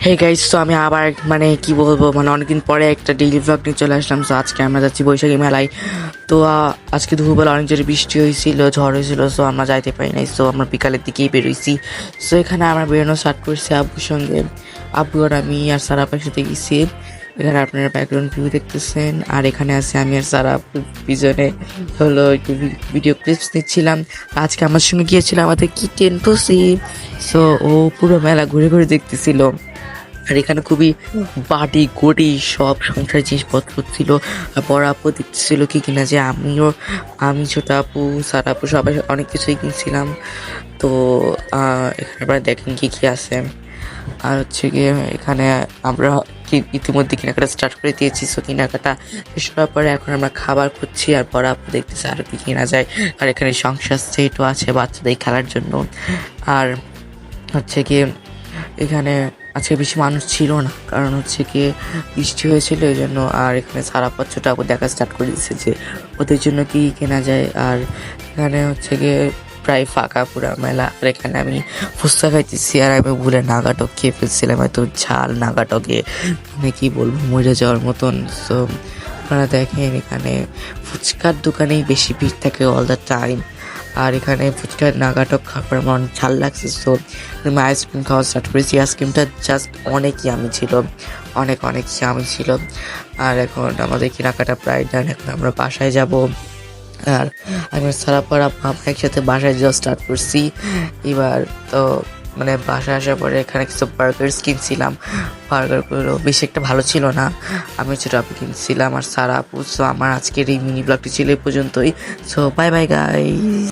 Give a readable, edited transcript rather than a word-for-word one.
Hey guys, তো আমি আবার মানে কি বলবো, মানে অনেকদিন পরে একটা ডেইলি ভ্লগ নিয়ে চলে আসলাম। তো আজকে আমরা যাচ্ছি বৈশাখী মেলায়। তো আজকে দুপুরবেলা অনেক জোরে বৃষ্টি হয়েছিল, ঝড় হয়েছিল, সো আমরা যাইতে পারি নাই। সো আমরা বিকালের দিকেই বেরোইছি। সো এখানে আমরা বেরোনো স্টার্ট করছি আব্বুর সঙ্গে। আব্বু আর আমি আর সারাপ একসাথে গেছি। এখানে আপনারা ব্যাকগ্রাউন্ড ভিউ দেখতেছেন, আর এখানে আছে আমি আর সারা পিছনে হলো একটু ভিডিও ক্লিপস নিচ্ছিলাম। আজকে আমার সঙ্গে গিয়েছিল আমাদের কি টেন্টসি। সো ও পুরো মেলা ঘুরে ঘুরে দেখতেছিল। আর এখানে খুবই বাটি গড়ি সব সংসার জিনিসপত্র ছিল। আর বড় আপু দেখতেছিল কি কিনা, যে আমি ছোট আপু সারা আপু সবাই অনেক কিছুই কিনছিলাম। তো এখানে আপনারা দেখেন কি কি আছে। আর হচ্ছে গিয়ে এখানে আমরা ইতিমধ্যে কেনাকাটা স্টার্ট করে দিয়েছি। সো কেনাকাটা শেষ হওয়ার পরে এখন আমরা খাবার খুঁজছি, আর বড় আপু দেখতেছে আরো কি কেনা যায়। আর এখানে সংসার সেটও আছে বাচ্চাদের খেলার জন্য। আর হচ্ছে গিয়ে এখানে আজকে বেশি মানুষ ছিল না, কারণ হচ্ছে গিয়ে বৃষ্টি হয়েছিল এই জন্য। আর এখানে সারা পাঁচশোটা আবার দেখা স্টার্ট করে দিচ্ছে যে ওদের জন্য কি কেনা যায়। আর এখানে হচ্ছে গিয়ে প্রায় ফাঁকা পুরা মেলা। আর এখানে আমি ফুচকা খাইতেছি, আর আমি ভুলে নাগাটক খেয়ে ফেলছিলাম। এত ঝাল নাগাটকে মানে কি বলবো, মরে যাওয়ার মতন। সো আপনারা দেখেন এখানে ফুচকার দোকানেই বেশি ভিড় থাকে অল দ্য টাইম। আর এখানে ফুচকার নাগাটক খাবার আমার অনেক ঝাল লাগছে। সো আমি আইসক্রিম খাওয়া স্টার্ট করেছি। আইসক্রিমটা জাস্ট অনেক ইয়ামি ছিল, অনেক অনেক ইয়ামি ছিল। আর এখন আমাদের কেনাকাটা প্রায় ডান, এখন আমরা বাসায় যাব। আর আমি সারাপর আমরা একসাথে বাসায় যাওয়া স্টার্ট করছি এবার। তো মানে বাসায় আসার পরে এখানে কিছু বার্গার্স কিনছিলাম। বার্গারগুলো বেশি একটা ভালো ছিল না, আমি ছোট আপু কিনছিলাম আর সারা আপু। সো আমার আজকের এই মিনি ব্লগটি ছিল এই পর্যন্তই। So bye bye guys.